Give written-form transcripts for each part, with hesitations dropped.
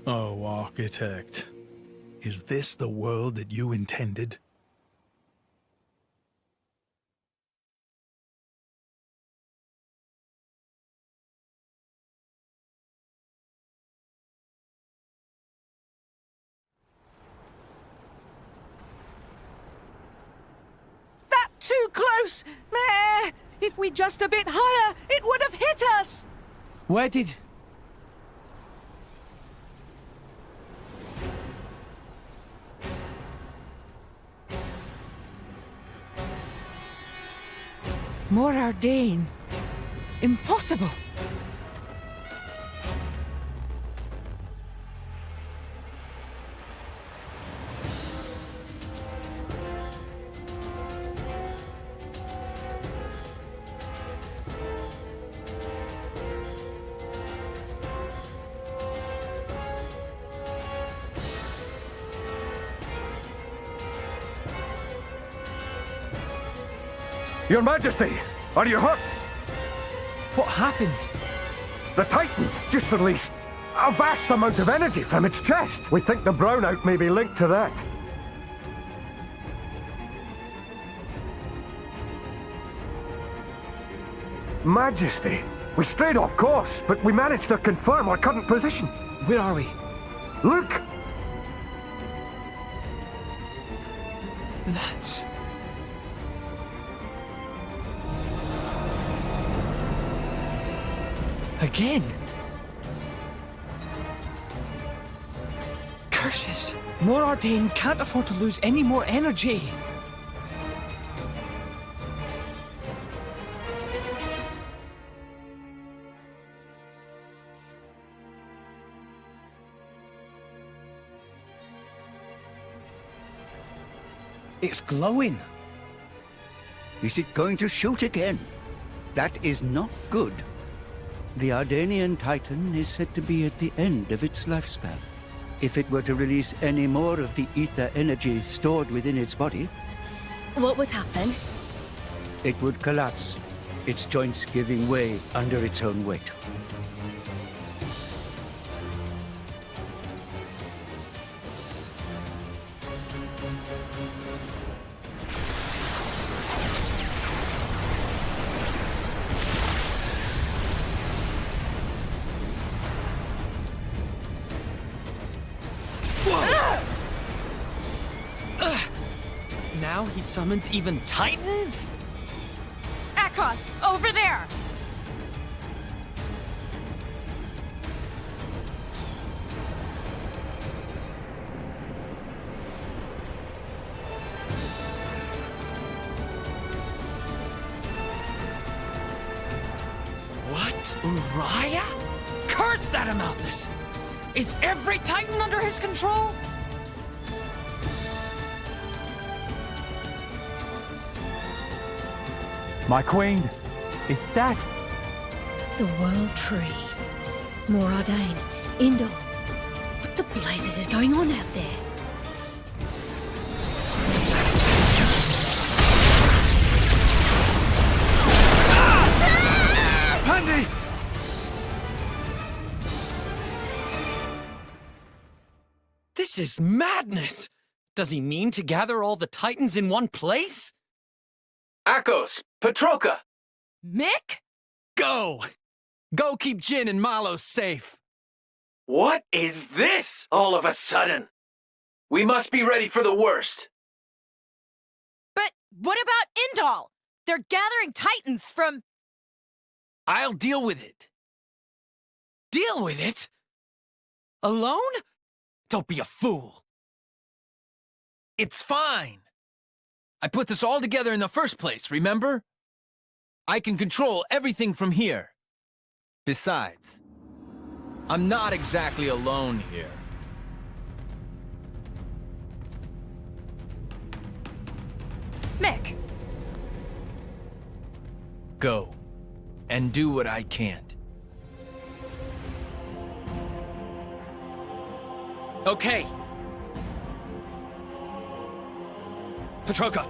Oh, Architect. Is this the world that you intended? That too close! Meh! If we just a bit higher, it would have hit us! Where did... More Ardain. Impossible. Your Majesty, are you hurt? What happened? The Titan just released a vast amount of energy from its chest. We think the brownout may be linked to that. Majesty, we strayed off course, but we managed to confirm our current position. Where are we? Look! That's... Again? Curses! More Ardain can't afford to lose any more energy! It's glowing! Is it going to shoot again? That is not good. The Ardanian Titan is said to be at the end of its lifespan. If it were to release any more of the ether energy stored within its body, What would happen? it would collapse, its joints giving way under its own weight. Now he summons even Titans? Akos, over there! What? Uriah? Curse that Amalthus! Is every Titan under his control? My queen, is that... The World Tree. More Ardain. Indol. What the blazes is going on out there? Handy! This is madness! Does he mean to gather all the Titans in one place? Akos, Petroka! Mick? Go! Go keep Jin and Malo safe! What is this all of a sudden? We must be ready for the worst. But what about Indol? They're gathering Titans from... I'll deal with it. Deal with it? Alone? Don't be a fool. It's fine. I put this all together in the first place, remember? I can control everything from here. Besides, I'm not exactly alone here. Mick. Go, and do what I can't. Okay. Petroka.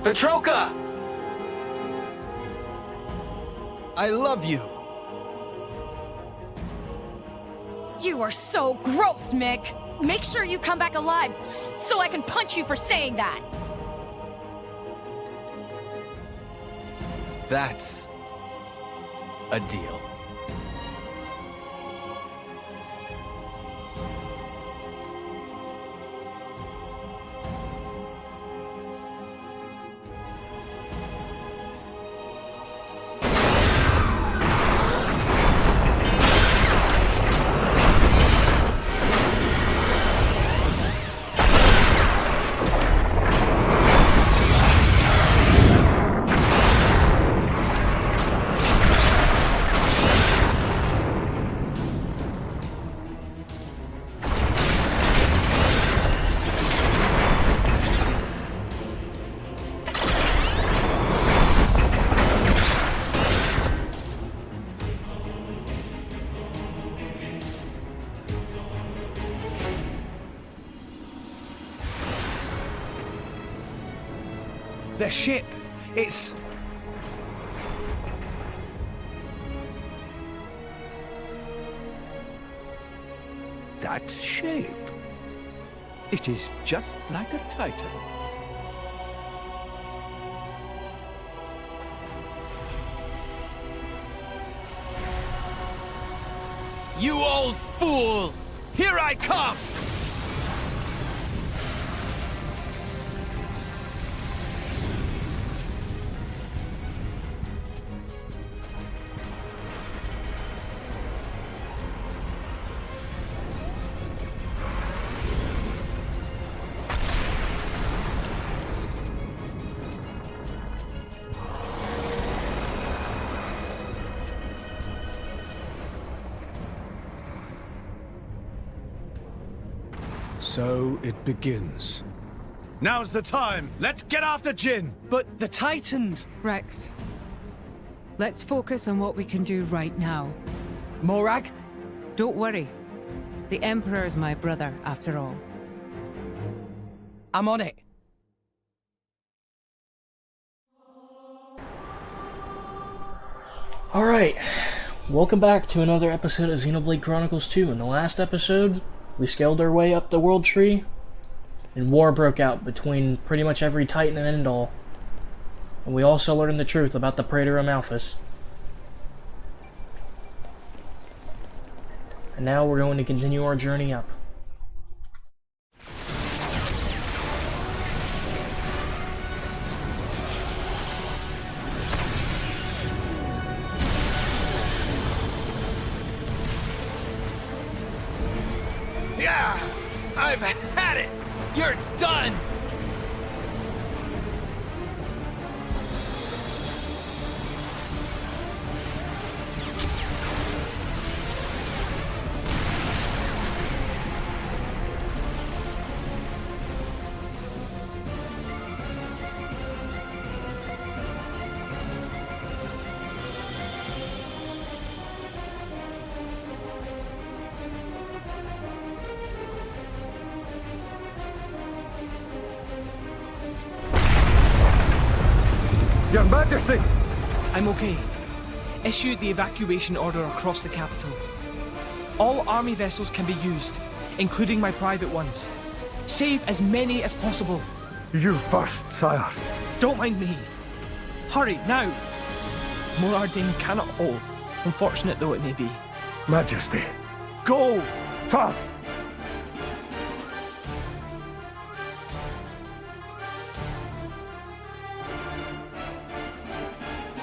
Petroka! I love you. You are so gross, Mick. Make sure you come back alive so I can punch you for saying that. That's a deal. The ship, it's... That shape. It is just like a Titan. You old fool! Here I come! So it begins. Now's the time! Let's get after Jin! But the Titans... Rex, let's focus on what we can do right now. Morag? Don't worry. The Emperor is my brother, after all. I'm on it. Alright, welcome back to another episode of Xenoblade Chronicles 2. In the last episode, we scaled our way up the world tree, and war broke out between pretty much every Titan and Indol. And we also learned the truth about the Praetor Amalthus. And now we're going to continue our journey up. Yeah! I've had it! You're done! Your Majesty! I'm okay. Issued the evacuation order across the capital. All army vessels can be used, including my private ones. Save as many as possible. You first, sire. Don't mind me. Hurry, now! Morardane cannot hold, unfortunate though it may be. Majesty. Go! Sir!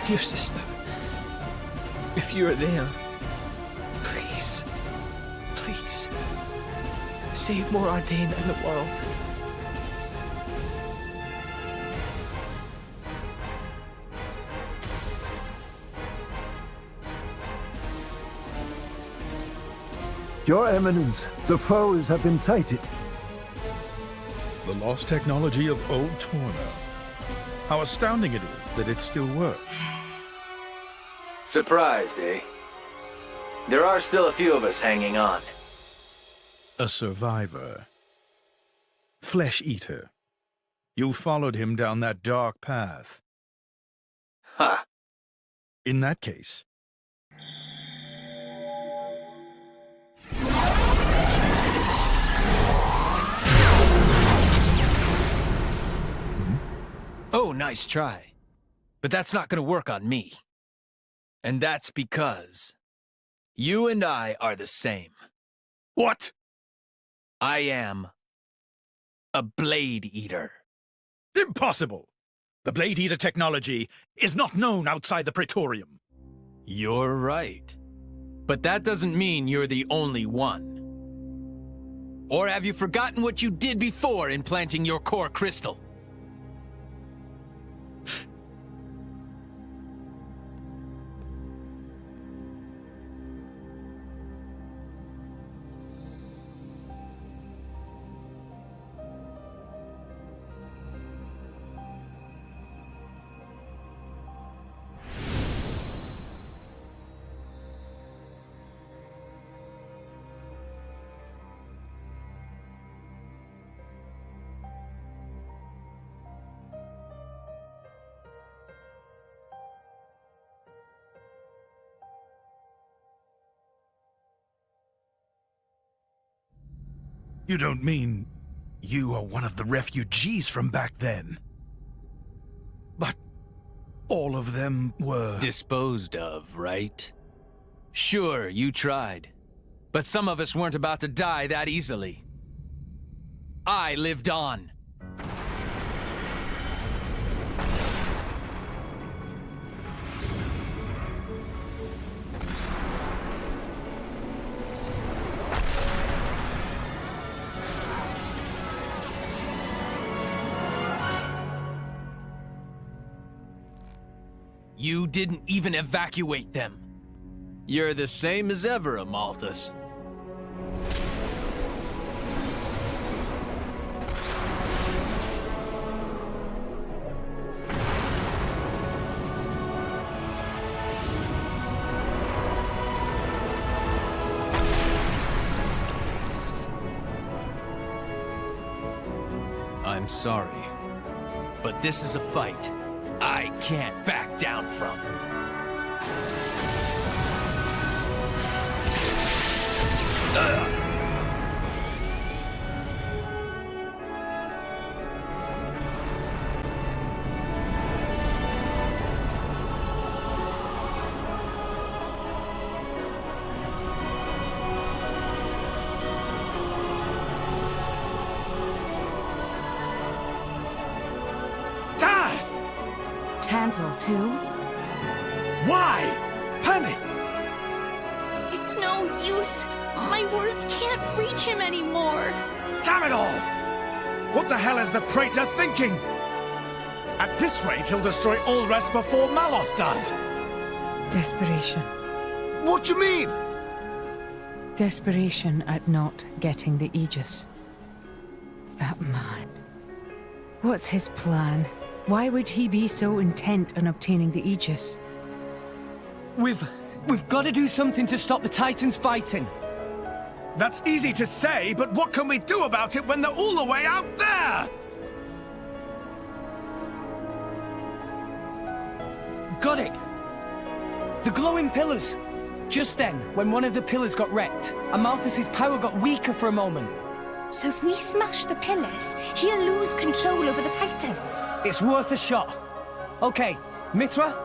Dear sister, if you are there, please, please, save Morardane and the world. Your Eminence, the foes have been sighted. The lost technology of old Torna. How astounding it is that it still works. Surprised, eh? There are still a few of us hanging on. A survivor. Flesh eater. You followed him down that dark path. Ha! In that case, nice try. But that's not gonna work on me. And that's because you and I are the same. What? I am a Blade Eater. Impossible! The Blade Eater technology is not known outside the Praetorium. You're right. But that doesn't mean you're the only one. Or have you forgotten what you did before implanting your core crystal? You don't mean you are one of the refugees from back then? But all of them were... disposed of, right? Sure, you tried. But some of us weren't about to die that easily. I lived on. You didn't even evacuate them. You're the same as ever, Amalthus. I'm sorry, but this is a fight I can't back down from. Tantal, too? Why? Penny! It's no use. My words can't reach him anymore. Damn it all! What the hell is the Praetor thinking? At this rate, he'll destroy Ulrest before Malos does. Desperation. What do you mean? Desperation at not getting the Aegis. That man. What's his plan? Why would he be so intent on obtaining the Aegis? We've got to do something to stop the Titans fighting. That's easy to say, but what can we do about it when they're all the way out there? Got it! The glowing pillars! Just then, when one of the pillars got wrecked, Amalthus's power got weaker for a moment. So if we smash the pillars, he'll lose control over the Titans. It's worth a shot. Okay, Mithra?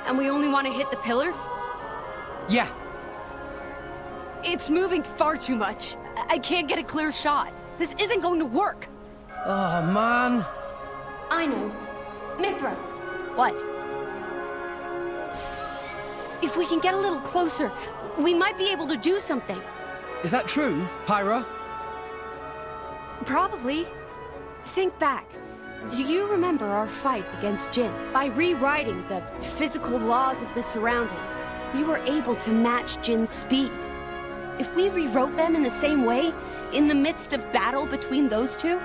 And we only want to hit the pillars? Yeah. It's moving far too much. I can't get a clear shot. This isn't going to work. Oh, man. I know. Mithra. What? If we can get a little closer, we might be able to do something. Is that true, Pyra? Probably. Think back. Do you remember our fight against Jin? By rewriting the physical laws of the surroundings, we were able to match Jin's speed. If we rewrote them in the same way, in the midst of battle between those two...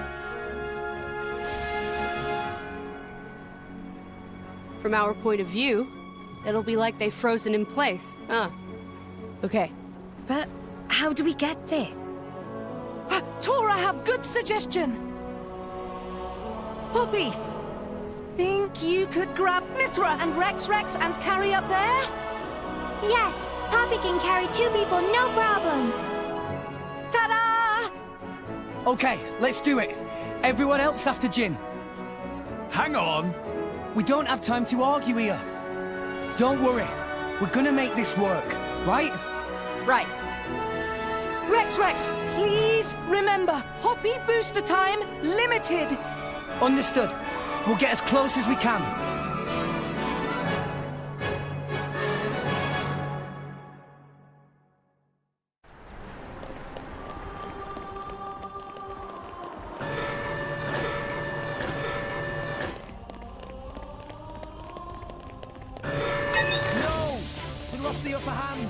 From our point of view, it'll be like they've frozen in place, huh? Okay. But how do we get there? Tora have good suggestion. Poppy, think you could grab Mithra and Rex and carry up there? Yes, Poppy can carry 2 people, no problem. Ta-da! Okay, let's do it. Everyone else after Jin. Hang on. We don't have time to argue here. Don't worry. We're gonna make this work, right? Right. Rex, please remember, Hoppy booster time limited. Understood. We'll get as close as we can. No! We lost the upper hand.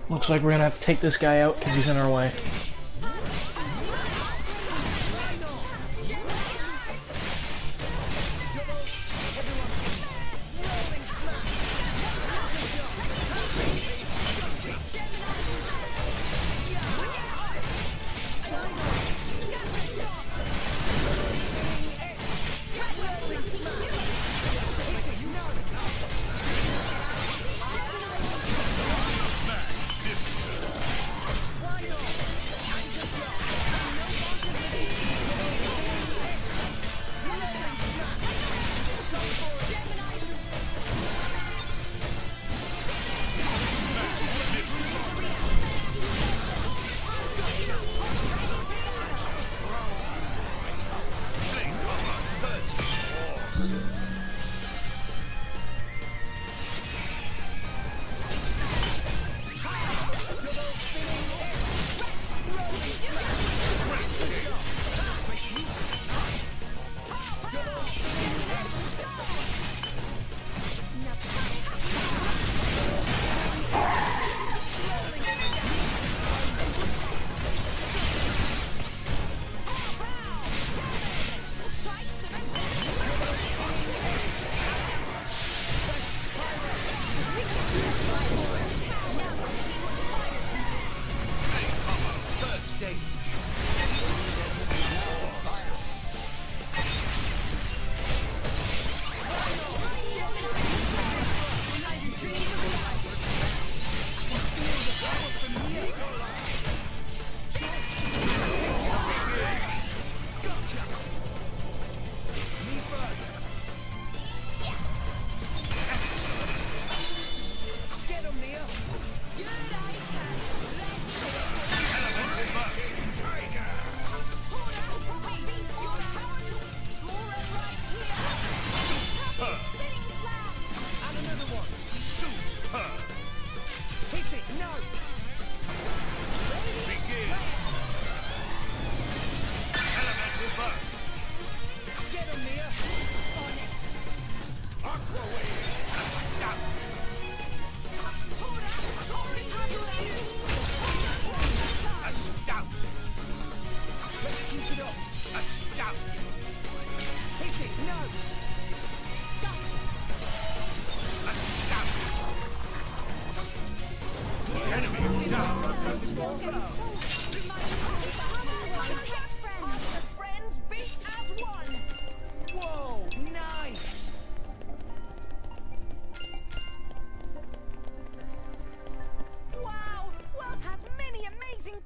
Looks like we're gonna have to take this guy out because he's in our way.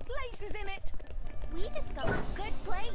Places in it. We discovered a good place.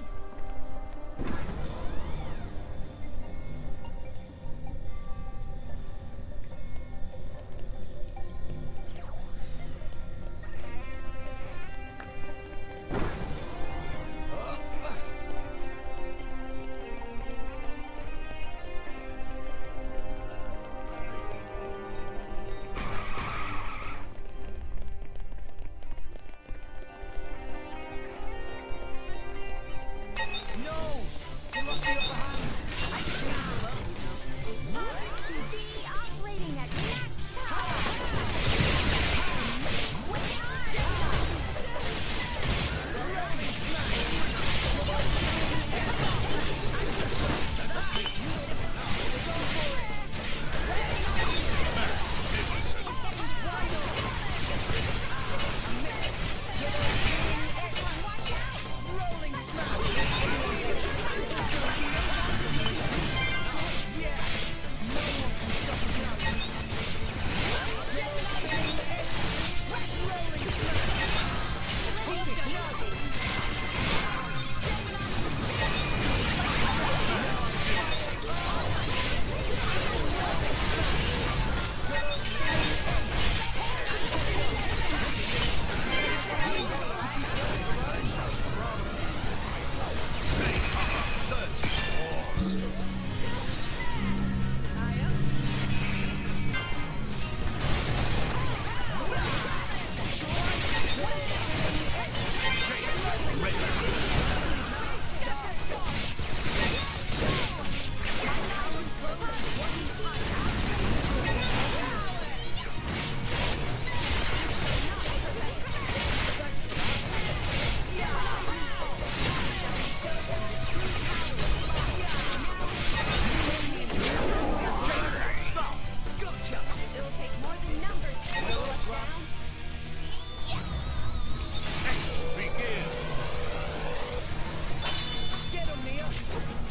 Get him, Nia.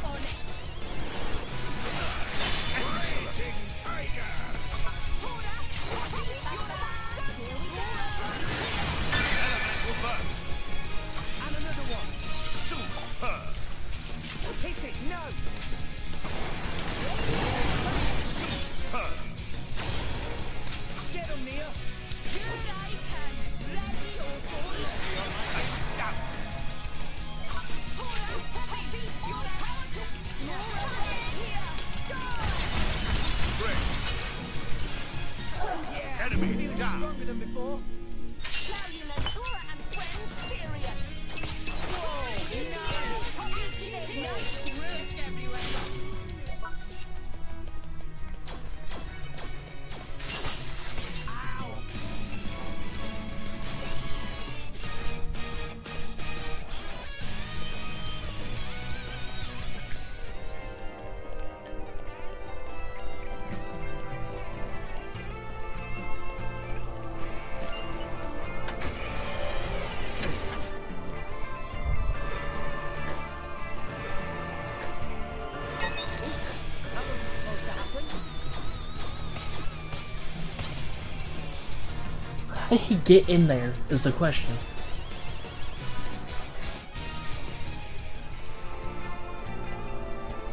On it. And another one. Super. Hit it, no. Super. Get him, Nia. Good eye can. Ready or Enemy down. Stronger than before. Carry Lentura and friends serious. Whoa, nice work everywhere. Ow. That wasn't supposed to happen. How did he get in there is the question.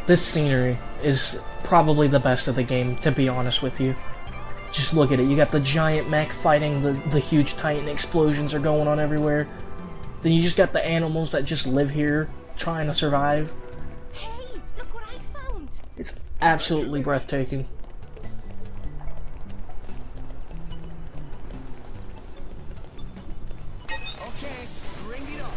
This scenery is probably the best of the game, to be honest with you. Just look at it. You got the giant mech fighting the huge titan, explosions are going on everywhere. Then you just got the animals that just live here trying to survive. Hey, look what I found. It's absolutely breathtaking. Okay, bring it on.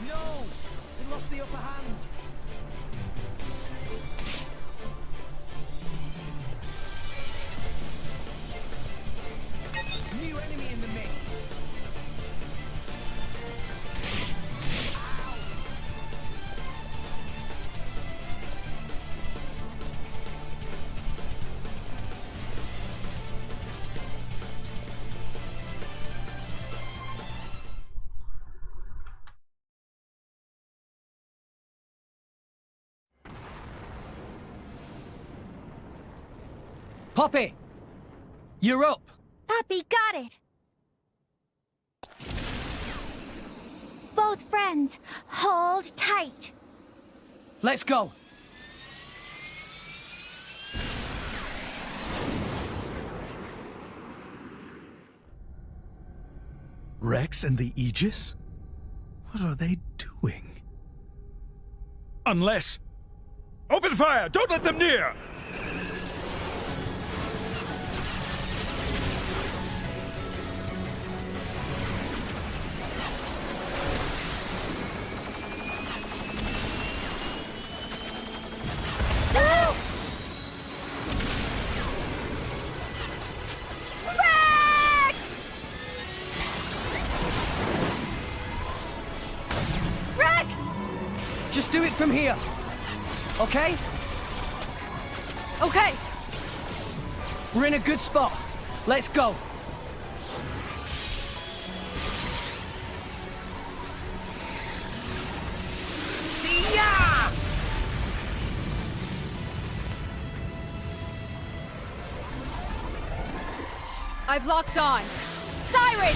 No! We lost the upper hand. New enemy in the mix. Poppy! You're up! Puppy got it. Both friends, hold tight. Let's go! Rex and the Aegis? What are they doing? Unless... Open fire! Don't let them near! Just do it from here. Okay? Okay. We're in a good spot. Let's go. I've locked on. Siren!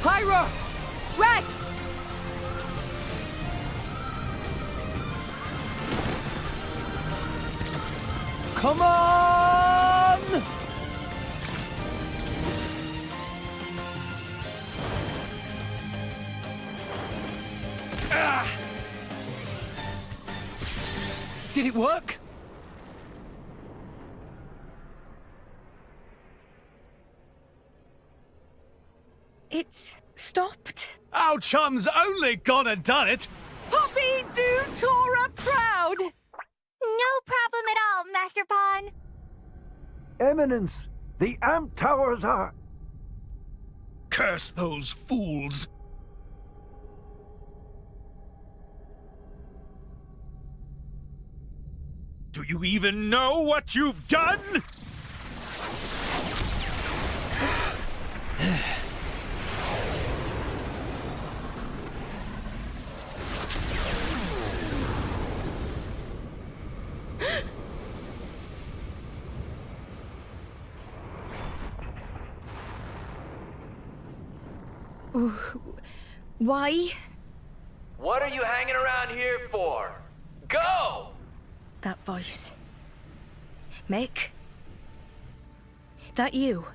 Pyra! Rex! Come on! Did it work? It's stopped. Our chum's only gone and done it. Poppy, do Tora proud! No problem at all, Master Pawn. Eminence, the amp towers are... Curse those fools! Do you even know what you've done? Why? What are you hanging around here for? Go! That voice. Mick? That you?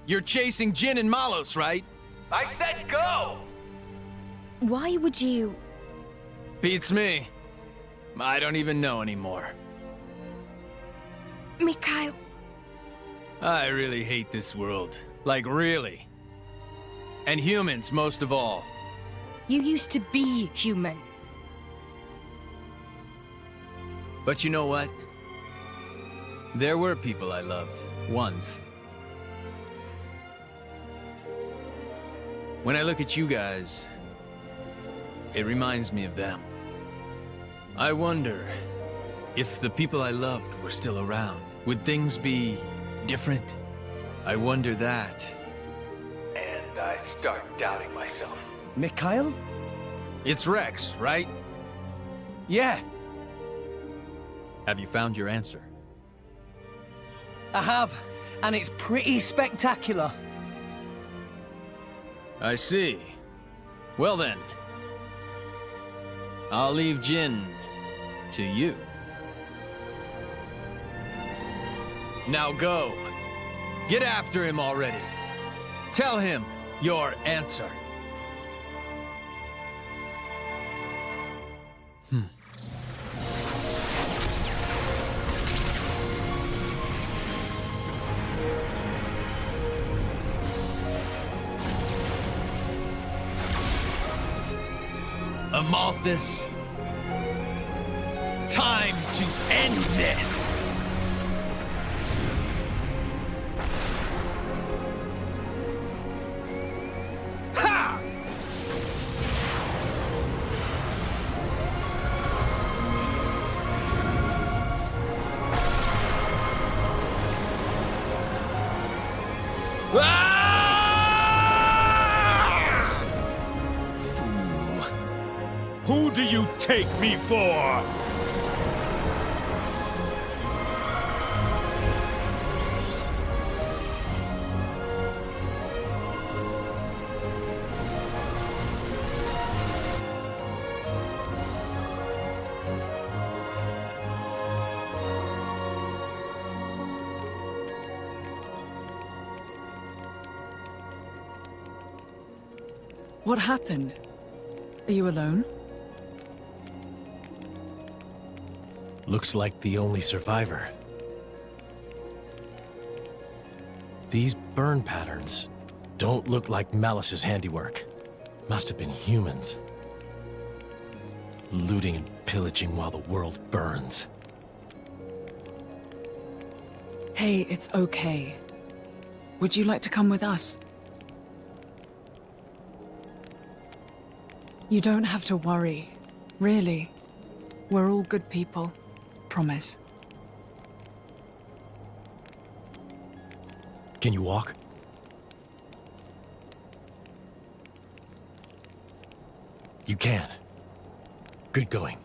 You're chasing Jin and Malos, right? I said go! Why would you... Beats me. I don't even know anymore. Mikhail... I really hate this world. Like, really. And humans, most of all. You used to be human. But you know what? There were people I loved, once. When I look at you guys, it reminds me of them. I wonder if the people I loved were still around. Would things be different? I wonder that. And I start doubting myself. Mikhail? It's Rex, right? Yeah, Have you found your answer? I have, and it's pretty spectacular. I see. Well then, I'll leave Jin to you. Now go. Get after him already. Tell him your answer. Amalthus, time to end this! Ha! Who do you take me for? What happened? Are you alone? Looks like the only survivor. These burn patterns don't look like Malice's handiwork. Must have been humans. Looting and pillaging while the world burns. Hey, it's okay. Would you like to come with us? You don't have to worry. Really. We're all good people. Promise. Can you walk? You can. Good going.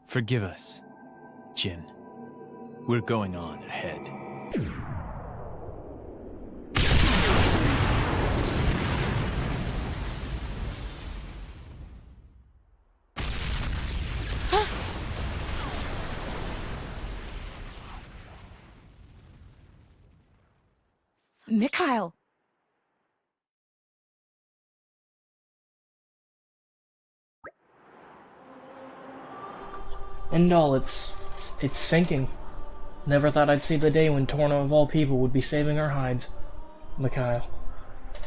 Forgive us, Jin. We're going on ahead. Mikhail! Indol, it's sinking. Never thought I'd see the day when Torna of all people would be saving our hides. Mikhail,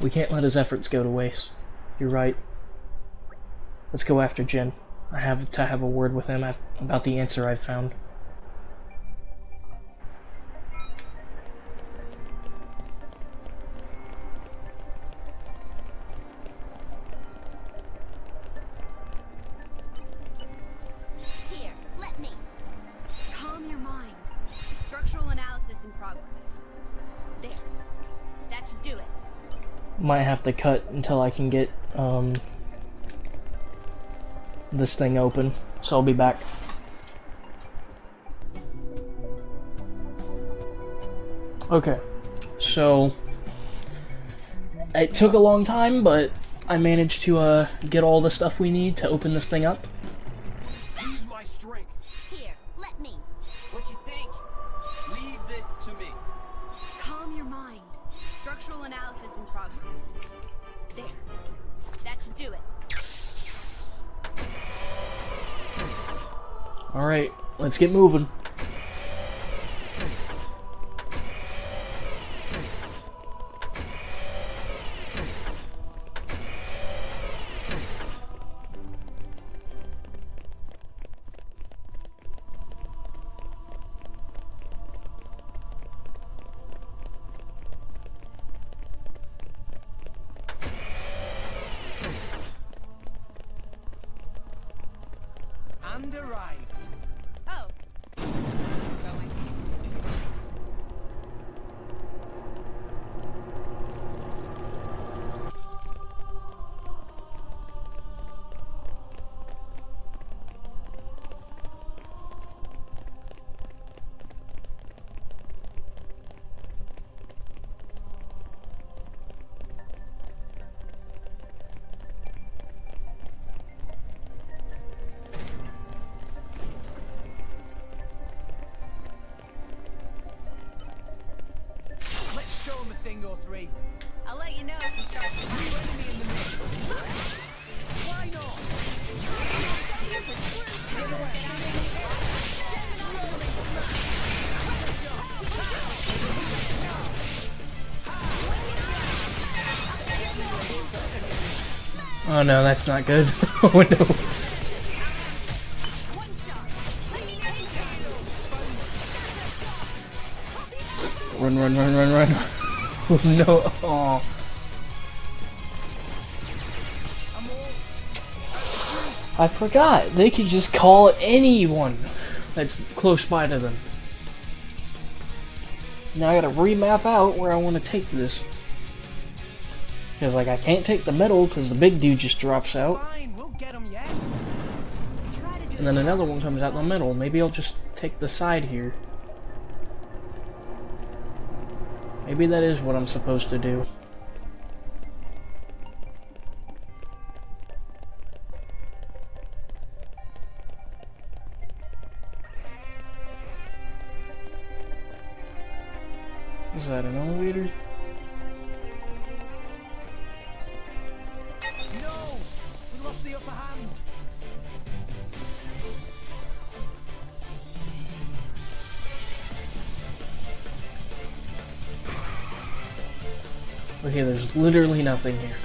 we can't let his efforts go to waste. You're right. Let's go after Jin. I have to have a word with him about the answer I've found. Here, let me. Calm your mind. Structural analysis in progress. There. That should do it. Might have to cut until I can get this thing open, so I'll be back. Okay, so it took a long time, but I managed to get all the stuff we need to open this thing up. Use my strength. Here, let me. What you think? Leave this to me. Calm your mind. Structural analysis in progress. There. That should do it. Alright, let's get moving. And arrived. Oh. Going. Let's show him a thing or three. I'll let you know if you start to Enemy in the mix. Why not? Oh no, that's not good. Oh no. Run, run, run, run, run. Oh no. Oh. I forgot. They could just call anyone that's close by to them. Now I gotta remap out where I want to take this. Because, like, I can't take the middle because the big dude just drops out. And then another one comes out in the middle. Maybe I'll just take the side here. Maybe that is what I'm supposed to do. Is that an elevator? No! We lost the upper hand. Okay, there's literally nothing here.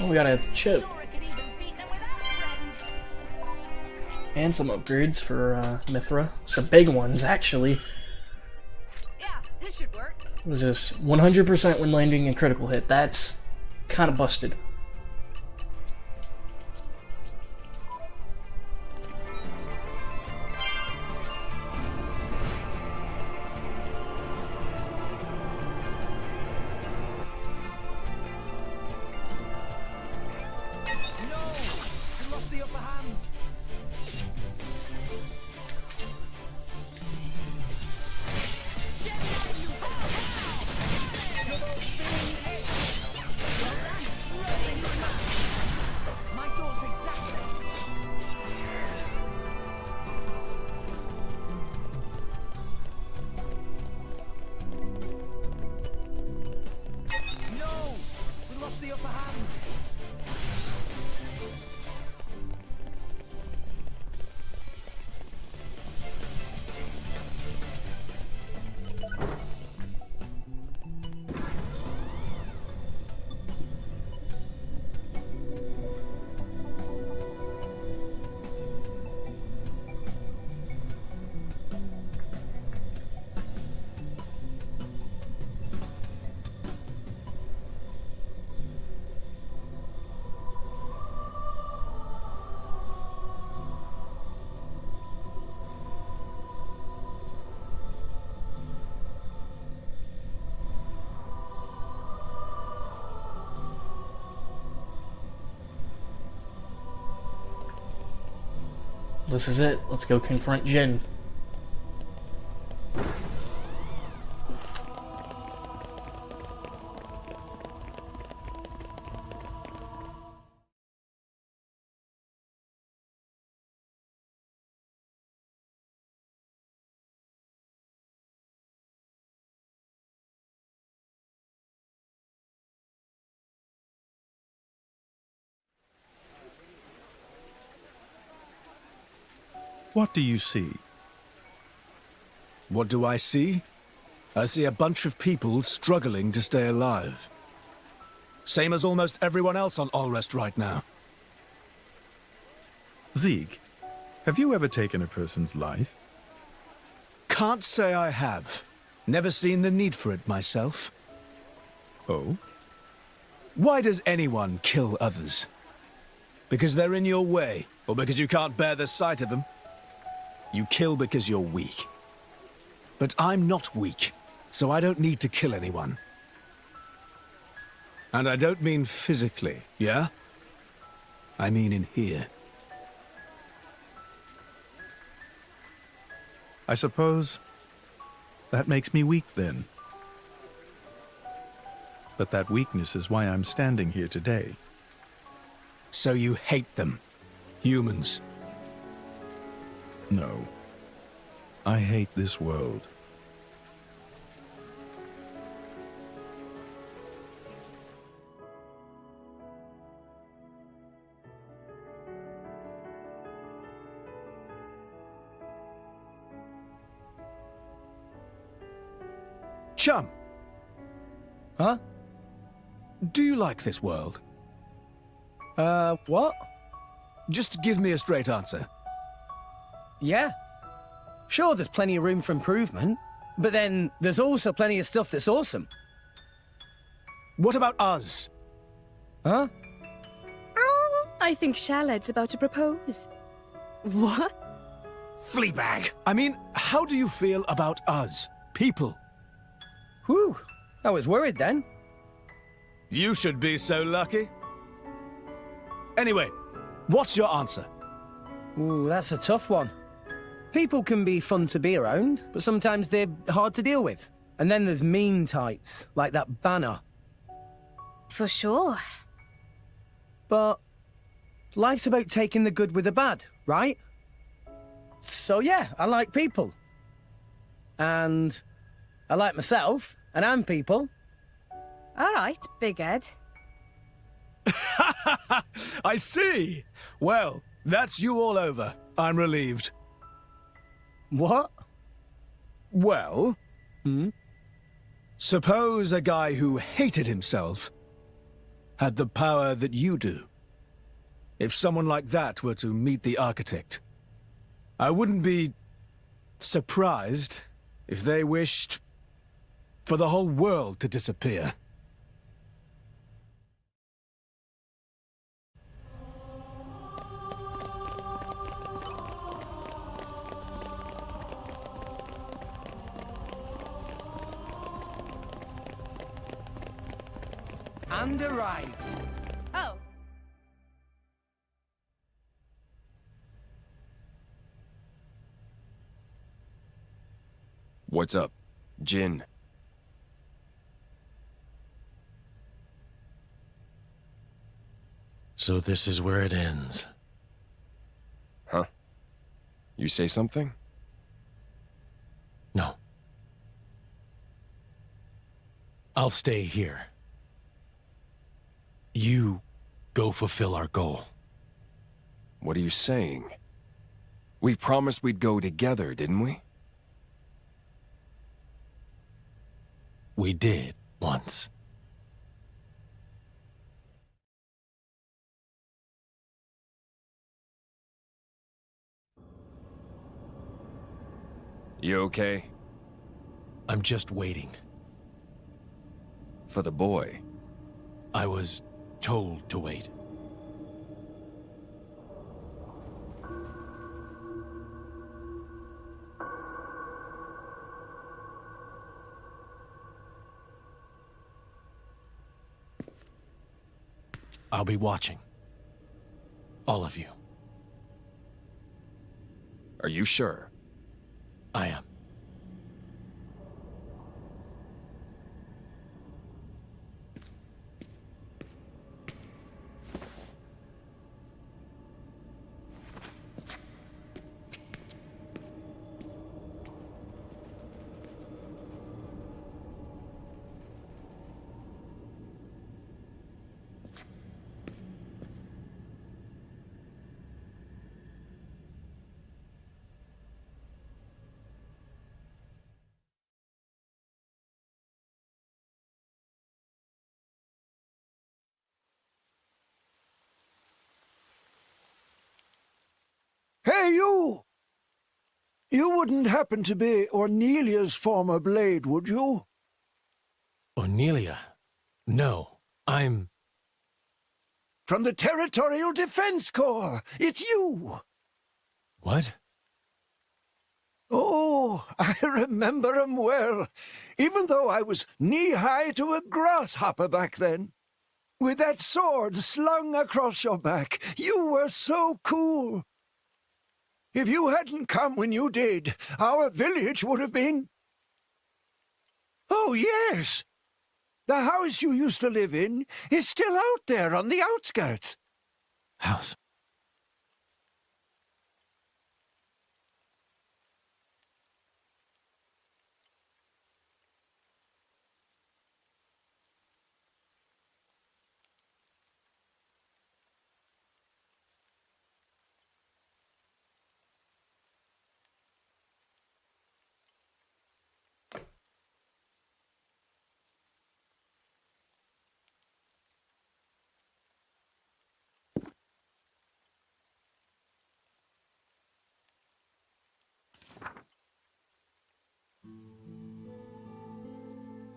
Oh, we got a chip. And some upgrades for Mithra. Some big ones, actually. Yeah, this should work. What is this? 100% when landing a critical hit. That's kind of busted. This is it. Let's go confront Jin. What do you see? What do I see? I see a bunch of people struggling to stay alive. Same as almost everyone else on Allrest right now. Zeke, have you ever taken a person's life? Can't say I have. Never seen the need for it myself. Oh? Why does anyone kill others? Because they're in your way, or because you can't bear the sight of them? You kill because you're weak. But I'm not weak, so I don't need to kill anyone. And I don't mean physically, yeah? I mean in here. I suppose that makes me weak then. But that weakness is why I'm standing here today. So you hate them, humans? No. I hate this world. Chum! Huh? Do you like this world? What? Just give me a straight answer. Yeah. Sure, there's plenty of room for improvement, but then there's also plenty of stuff that's awesome. What about us? Huh? I think Shalad's about to propose. What? Fleabag! I mean, how do you feel about us? People? Whew. I was worried then. You should be so lucky. Anyway, what's your answer? Ooh, that's a tough one. People can be fun to be around, but sometimes they're hard to deal with. And then there's mean types, like that Banner. For sure. But life's about taking the good with the bad, right? So yeah, I like people. And I like myself, and I'm people. All right, Big Ed. I see. Well, that's you all over. I'm relieved. What? Well, suppose a guy who hated himself had the power that you do. If someone like that were to meet the architect, I wouldn't be surprised if they wished for the whole world to disappear. And arrived. Oh. What's up, Jin? So this is where it ends. Huh? You say something? No. I'll stay here. You go fulfill our goal. What are you saying? We promised we'd go together, didn't we? We did, once. You okay? I'm just waiting. For the boy? I was told to wait. I'll be watching. All of you. Are you sure? I am. Hey, you! You wouldn't happen to be Ornelia's former blade, would you? Ornelia? No, I'm... From the Territorial Defense Corps! It's you! What? Oh, I remember 'em well, even though I was knee-high to a grasshopper back then. With that sword slung across your back, you were so cool. If you hadn't come when you did, our village would have been... Oh, yes! The house you used to live in is still out there on the outskirts. House?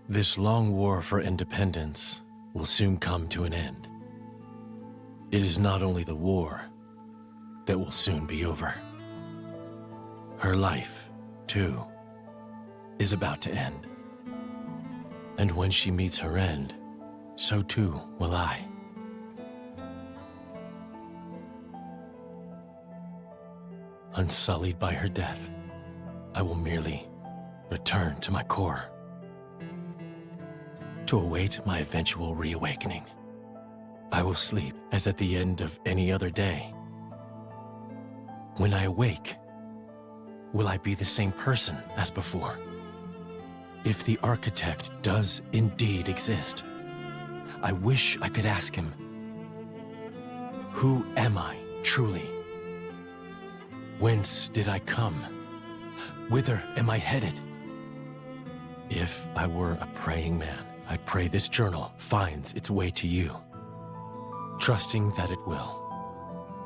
This long war for independence will soon come to an end. It is not only the war that will soon be over. Her life, too, is about to end. And when she meets her end, so too will I. Unsullied by her death, I will merely return to my core, to await my eventual reawakening. I will sleep as at the end of any other day. When I awake, will I be the same person as before? If the architect does indeed exist, I wish I could ask him, who am I truly? Whence did I come? Whither am I headed? If I were a praying man, I'd pray this journal finds its way to you, Trusting that it will,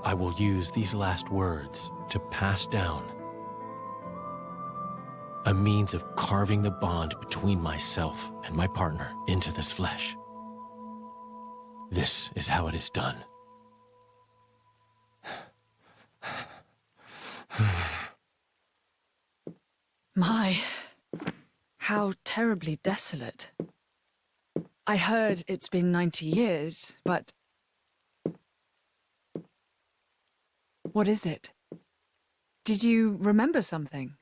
I will use these last words to pass down a means of carving the bond between myself and my partner into this flesh. This is how it is done. My, how terribly desolate. I heard it's been 90 years, but... What is it? Did you remember something?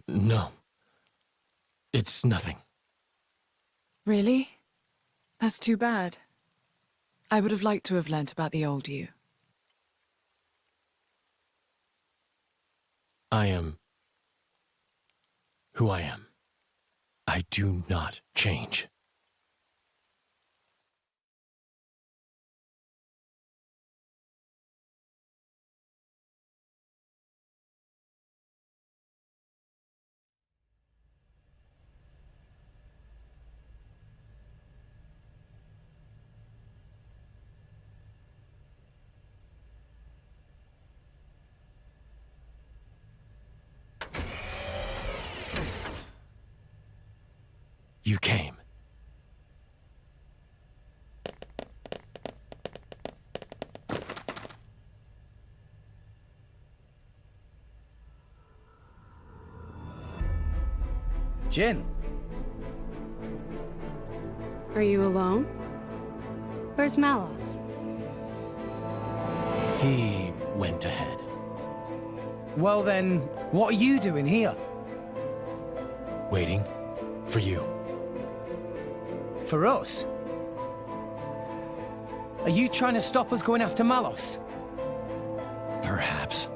No. It's nothing. Really? That's too bad. I would have liked to have learnt about the old you. I am who I am. I do not change. You came. Jin. Are you alone? Where's Malos? He went ahead. Well then, what are you doing here? Waiting for you. For us? Are you trying to stop us going after Malos? Perhaps.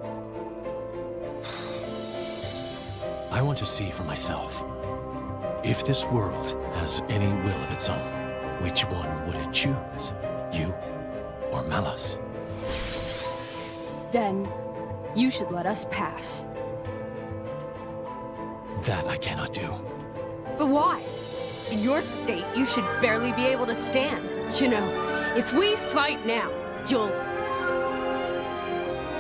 I want to see for myself. If this world has any will of its own, which one would it choose? You or Malos? Then, you should let us pass. That I cannot do. But why? In your state, you should barely be able to stand. You know, if we fight now, you'll...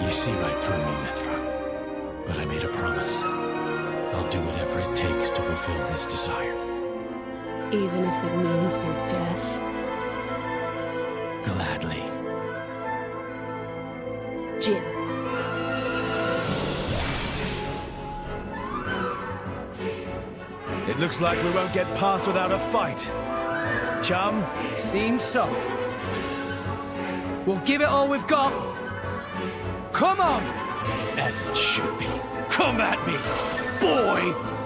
You see right through me, Mithra. But I made a promise. I'll do whatever it takes to fulfill this desire. Even if it means your death. Gladly. Jin. It looks like we won't get past without a fight. Chum? Seems so. We'll give it all we've got. Come on! As it should be. Come at me, boy!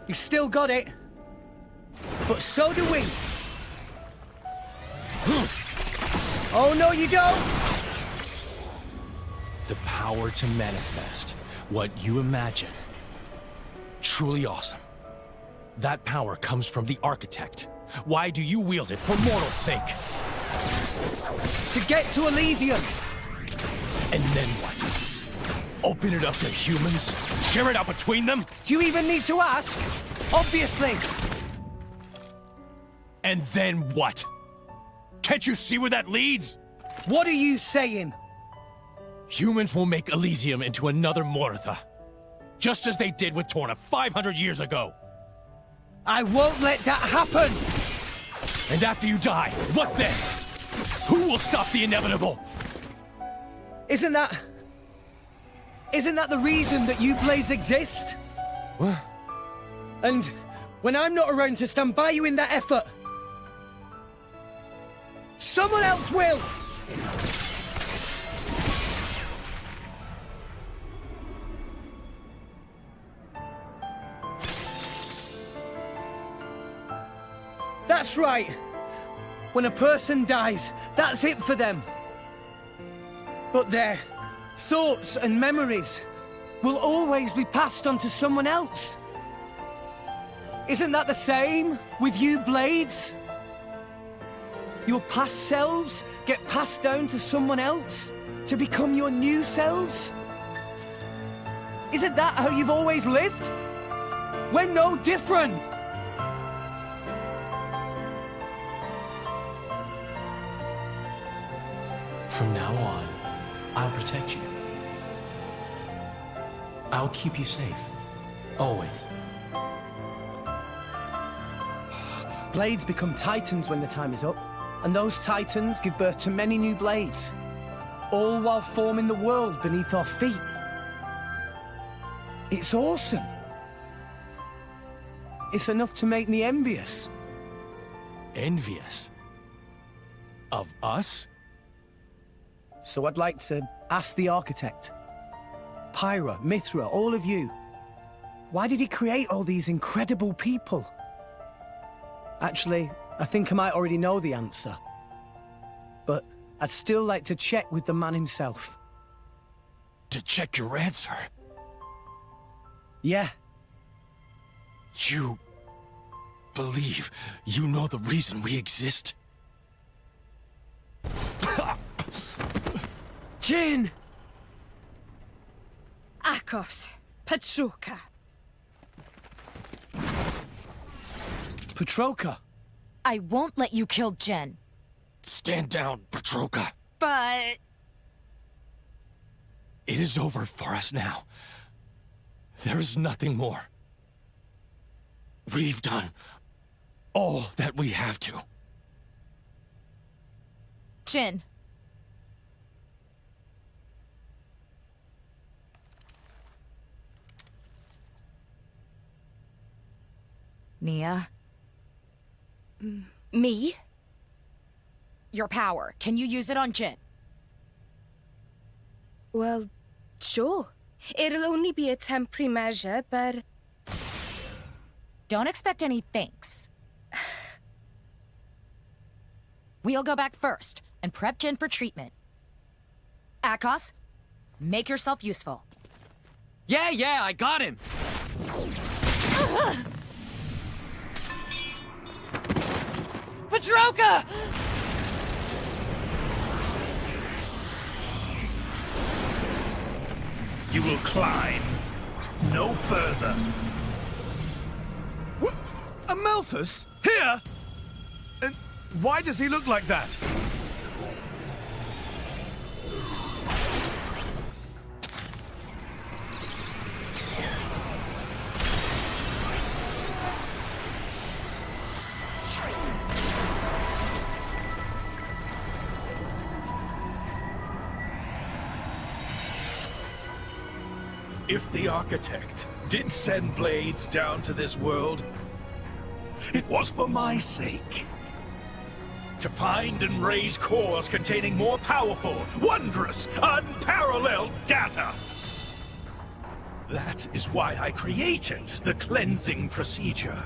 You still got it. But so do we. Oh, no, you don't! The power to manifest what you imagine. Truly awesome. That power comes from the Architect. Why do you wield it for mortal's sake? To get to Elysium. And then what? Open it up to humans? Share it out between them? Do you even need to ask? Obviously. And then what? Can't you see where that leads? What are you saying? Humans will make Elysium into another Moritha. Just as they did with Torna 500 years ago. I won't let that happen! And after you die, what then? Who will stop the inevitable? Isn't that the reason that you blades exist? What? And when I'm not around to stand by you in that effort, someone else will! That's right. When a person dies, that's it for them. But their thoughts and memories will always be passed on to someone else. Isn't that the same with you, Blades? Your past selves get passed down to someone else to become your new selves? Isn't that how you've always lived? We're no different. From now on, I'll protect you. I'll keep you safe. Always. Blades become titans when the time is up, and those titans give birth to many new blades, all while forming the world beneath our feet. It's awesome. It's enough to make me envious. Envious? Of us? So I'd like to ask the Architect, Pyra, Mithra, all of you, why did he create all these incredible people? Actually, I think I might already know the answer. But I'd still like to check with the man himself. To check your answer? Yeah. You believe you know the reason we exist? Jin! Akos, Petroka. Petroka? I won't let you kill Jen. Stand down, Petroka. But... It is over for us now. There is nothing more. We've done all that we have to. Jin. Nia? Me? Your power. Can you use it on Jin? Well, sure. It'll only be a temporary measure, but... Don't expect any thanks. We'll go back first and prep Jin for treatment. Akos, make yourself useful. Yeah, I got him! Petroka! You will climb no further. What? Amalthus? Here? And why does he look like that? If the Architect did send blades down to this world, it was for my sake. To find and raise cores containing more powerful, wondrous, unparalleled data. That is why I created the cleansing procedure.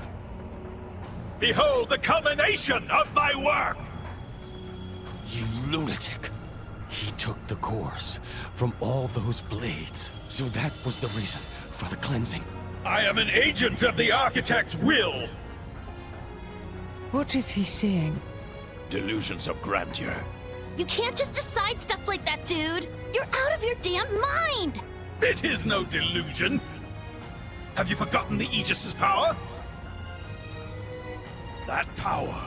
Behold the culmination of my work! You lunatic! He took the cores from all those blades. So that was the reason for the cleansing. I am an agent of the Architect's will! What is he saying? Delusions of grandeur. You can't just decide stuff like that, dude! You're out of your damn mind! It is no delusion! Have you forgotten the Aegis's power? That power.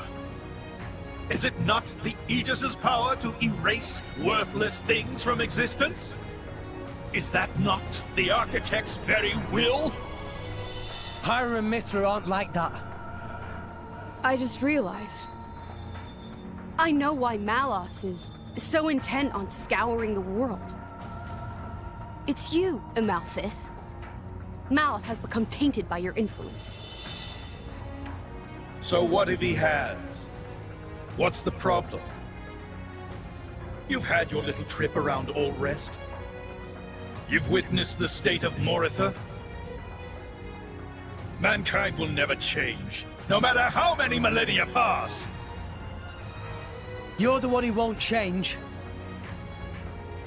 Is it not the Aegis's power to erase worthless things from existence? Is that not the Architect's very will? Pyra and Mithra aren't like that. I just realized. I know why Malos is so intent on scouring the world. It's you, Amalthus. Malos has become tainted by your influence. So what if he has? What's the problem? You've had your little trip around Allrest. You've witnessed the state of Moritha. Mankind will never change, no matter how many millennia pass. You're the one who won't change.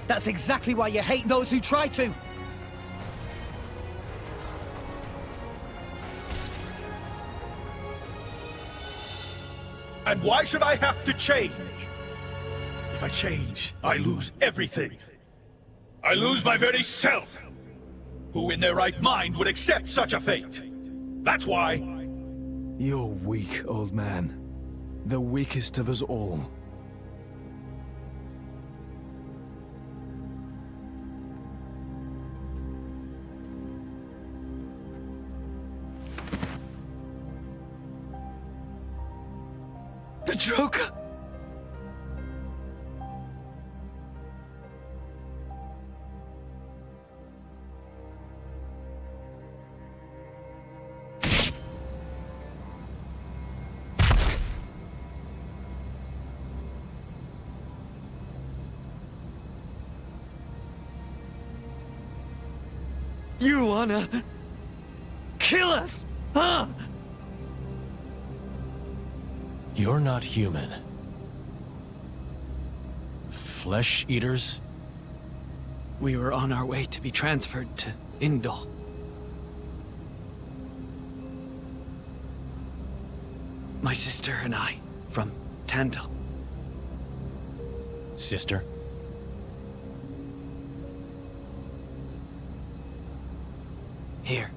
That's exactly why you hate those who try to. And why should I have to change? If I change, I lose everything. I lose my very self. Who in their right mind would accept such a fate? That's why... You're weak, old man. The weakest of us all. The Joker! You wanna kill us, huh? You're not human. Flesh eaters? We were on our way to be transferred to Indol. My sister and I, from Tantal. Sister? Here.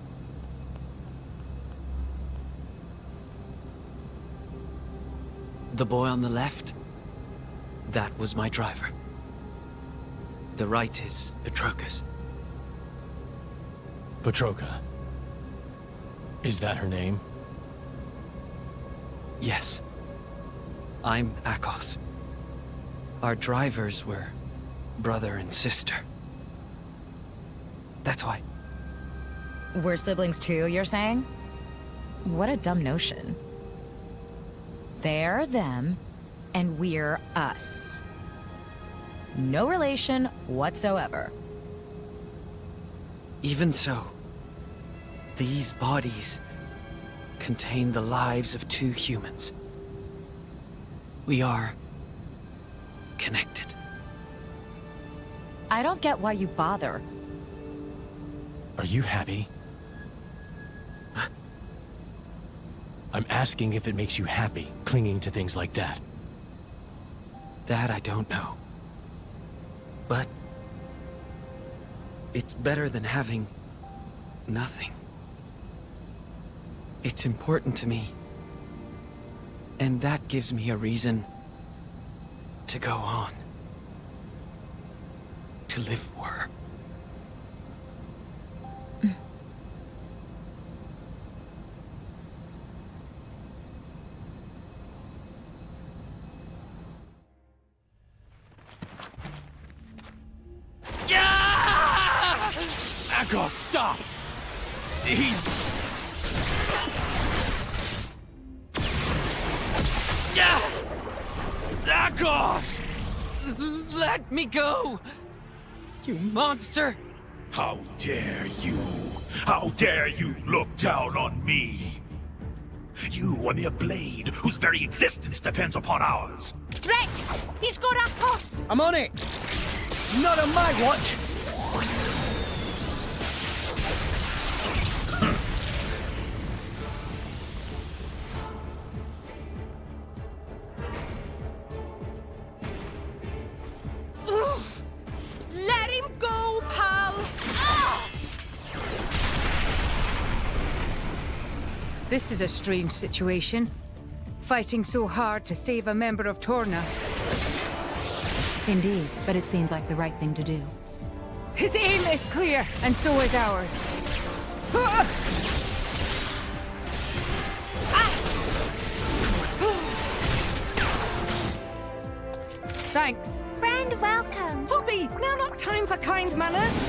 The boy on the left, that was my driver. The right is Patroclus. Patroka. Is that her name? Yes. I'm Akos. Our drivers were brother and sister. That's why. We're siblings too, you're saying? What a dumb notion. They're them, and we're us. No relation whatsoever. Even so, these bodies contain the lives of two humans. We are connected. I don't get why you bother. Are you happy? I'm asking if it makes you happy, clinging to things like that. That I don't know. But... it's better than having... nothing. It's important to me. And that gives me a reason... to go on. To live for her. Akos, stop! He's... Akos! Let me go! You monster! How dare you! How dare you look down on me? You, a mere blade, whose very existence depends upon ours. Rex! He's got our horse! I'm on it! Not on my watch! Let him go, pal! Ah! This is a strange situation. Fighting so hard to save a member of Torna. Indeed, but it seems like the right thing to do. His aim is clear, and so is ours. Thanks. Friend, welcome. Poppy, now not time for kind manners.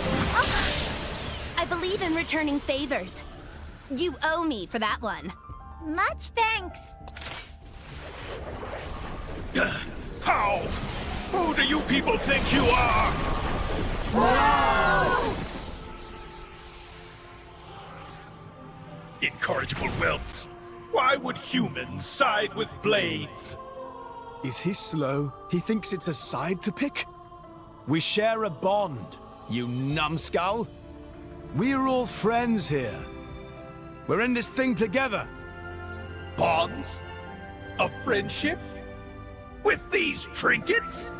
I believe in returning favors. You owe me for that one. Much thanks. How? Who do you people think you are? Whoa! Incorrigible whelps. Why would humans side with blades? Is he slow? He thinks it's a side to pick? We share a bond, you numbskull. We're all friends here. We're in this thing together. Bonds? Of friendship? With these trinkets?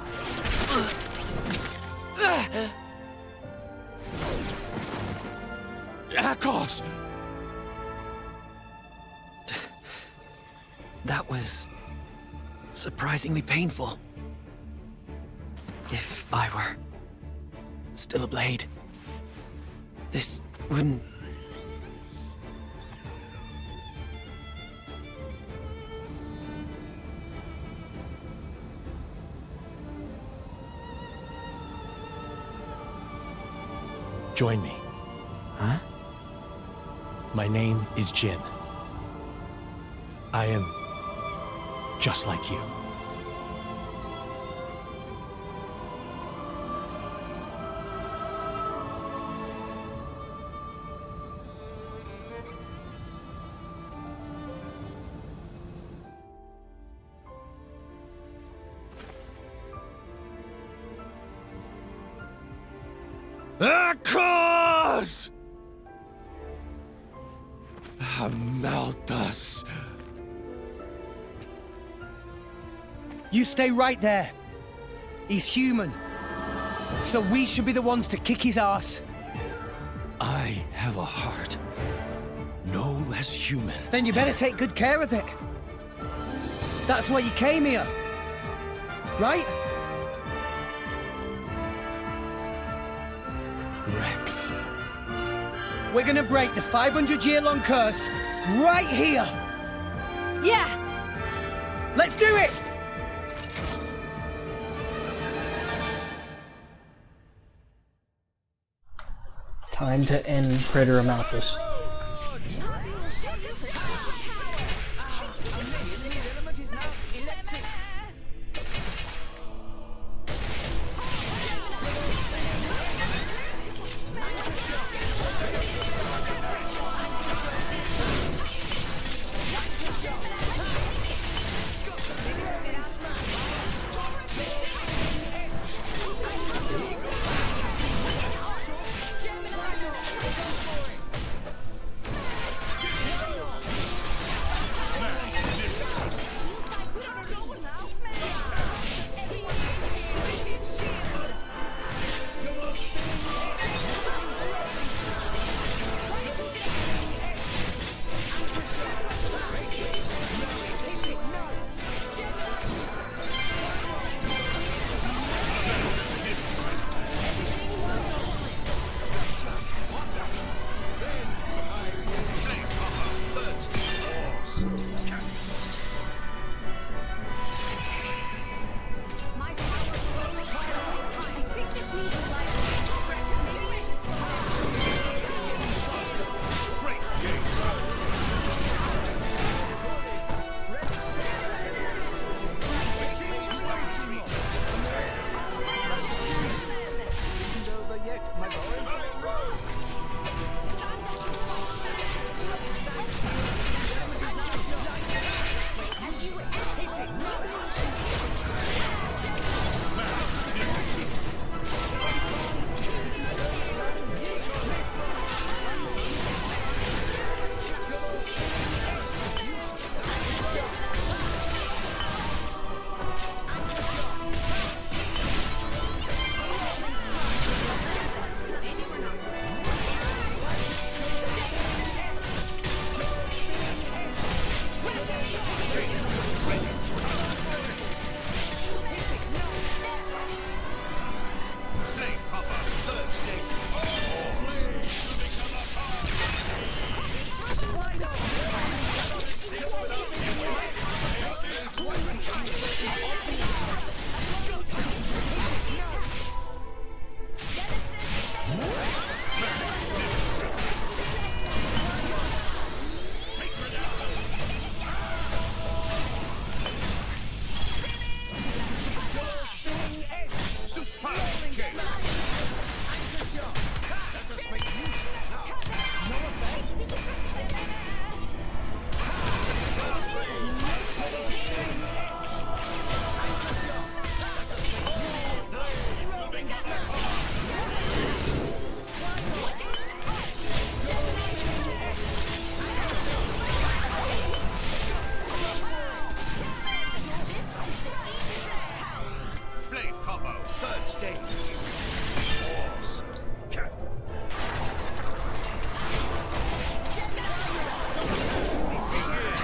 Akos! That was surprisingly painful. If I were still a blade, this wouldn't... Join me. Huh? My name is Jin. I am just like you. Akos! Amalthus. You stay right there. He's human. So we should be the ones to kick his ass. I have a heart no less human. Then you better take good care of it. That's why you came here. Right? Rex. We're gonna break the 500-year-long curse right here. Yeah. Let's do it! Time to end Praetor Amalthus.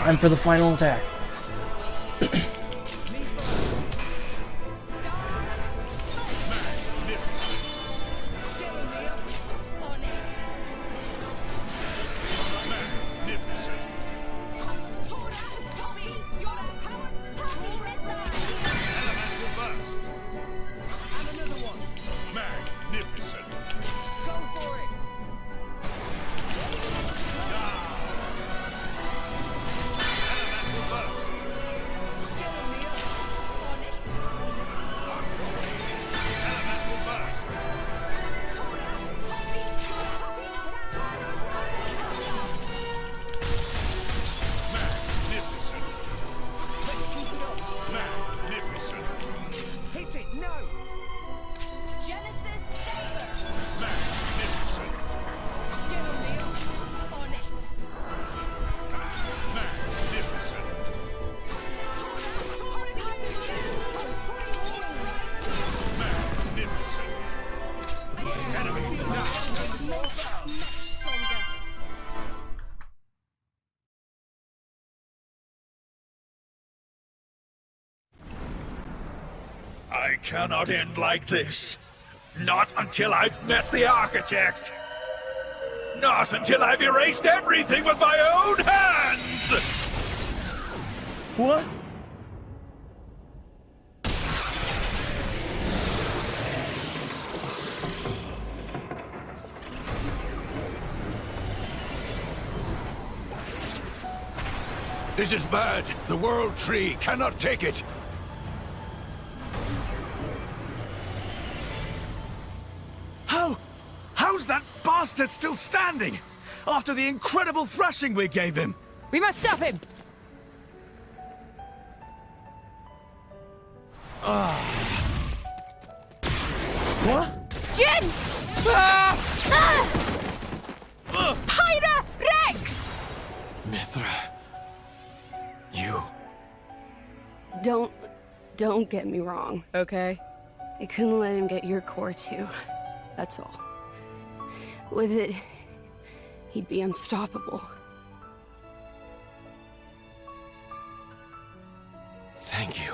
Time for the final attack. I cannot end like this. Not until I've met the architect. Not until I've erased everything with my own hands! What? This is bad. The World Tree cannot take it. How's that bastard still standing? After the incredible thrashing we gave him? We must stop him! What? Jin! Pyra! Rex! Mithra. You. Don't get me wrong, okay? I couldn't let him get your core too. That's all. With it, he'd be unstoppable. Thank you.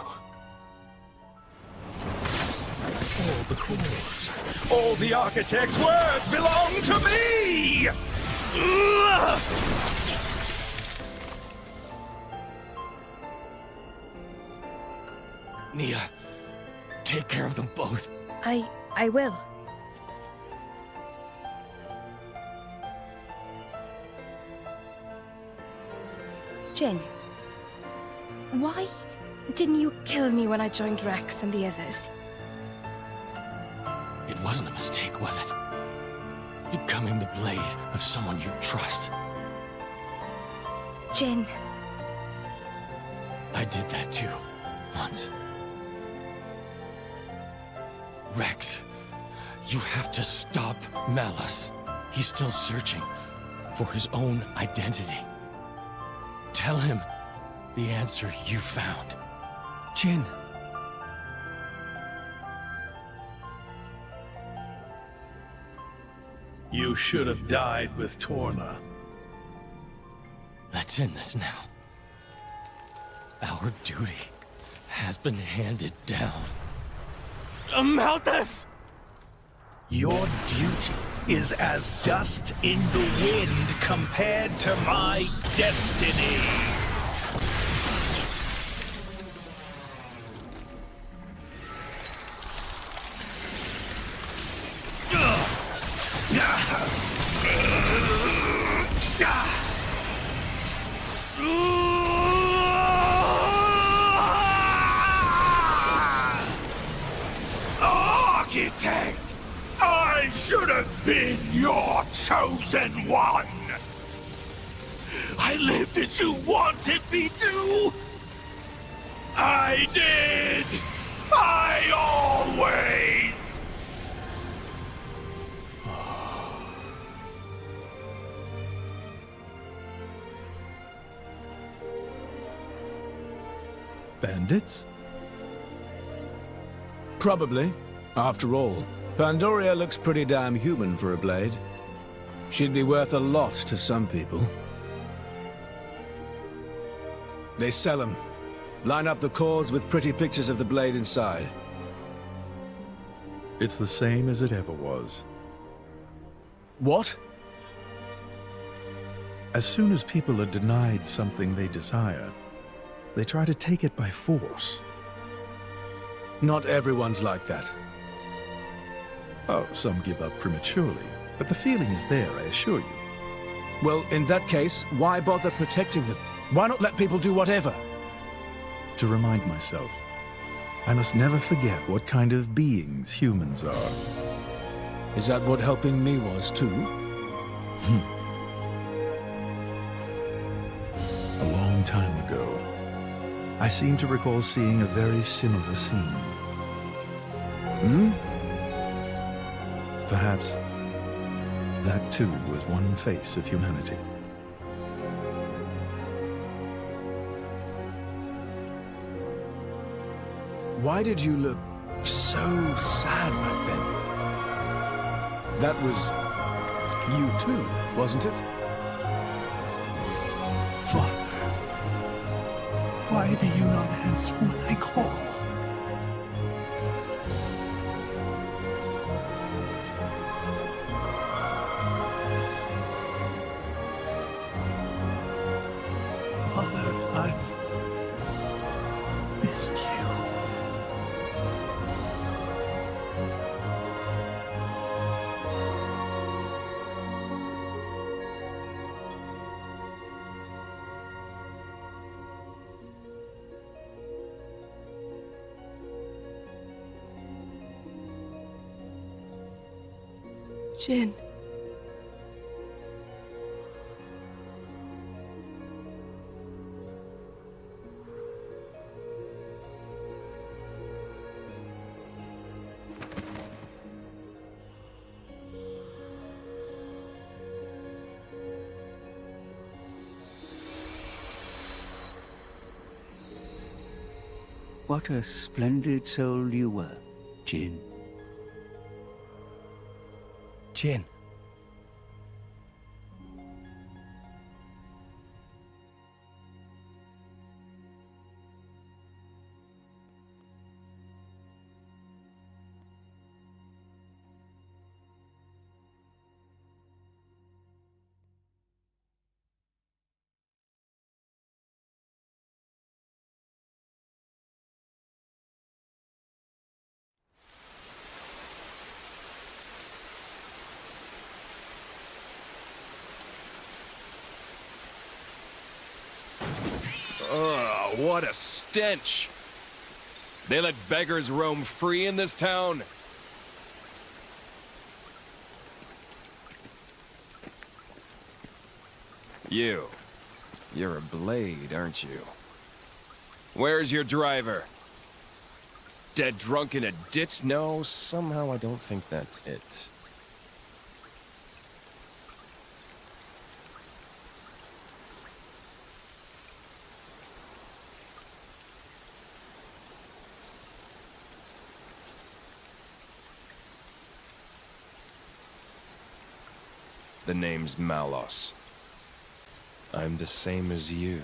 All the claws, all the architect's words belong to me! Nia, take care of them both. I will. Jin, why didn't you kill me when I joined Rex and the others? It wasn't a mistake, was it? Becoming the blade of someone you trust. Jin. I did that too, once. Rex, you have to stop Malus. He's still searching for his own identity. Tell him the answer you found. Jin. You should have died with Torna. Let's end this now. Our duty has been handed down. Malthus! Your duty is as dust in the wind compared to my destiny. Architect! I should have been your chosen one! I lived as you wanted me to! I did! I always! Bandits? Probably. After all, Pandoria looks pretty damn human for a blade. She'd be worth a lot to some people. They sell them. Line up the cords with pretty pictures of the blade inside. It's the same as it ever was. What? As soon as people are denied something they desire, they try to take it by force. Not everyone's like that. Oh, some give up prematurely, but the feeling is there, I assure you. Well, in that case, why bother protecting them? Why not let people do whatever? To remind myself, I must never forget what kind of beings humans are. Is that what helping me was, too? A long time ago, I seem to recall seeing a very similar scene. Perhaps that too was one face of humanity. Why did you look so sad back then? That was you too, wasn't it? Father, why do you not answer when I call? Mother, I've missed you. Jin. What a splendid soul you were, Jin. Jin. Ugh, what a stench! They let beggars roam free in this town? You're a blade, aren't you? Where's your driver? Dead drunk in a ditch? No, somehow I don't think that's it. The name's Malos. I'm the same as you.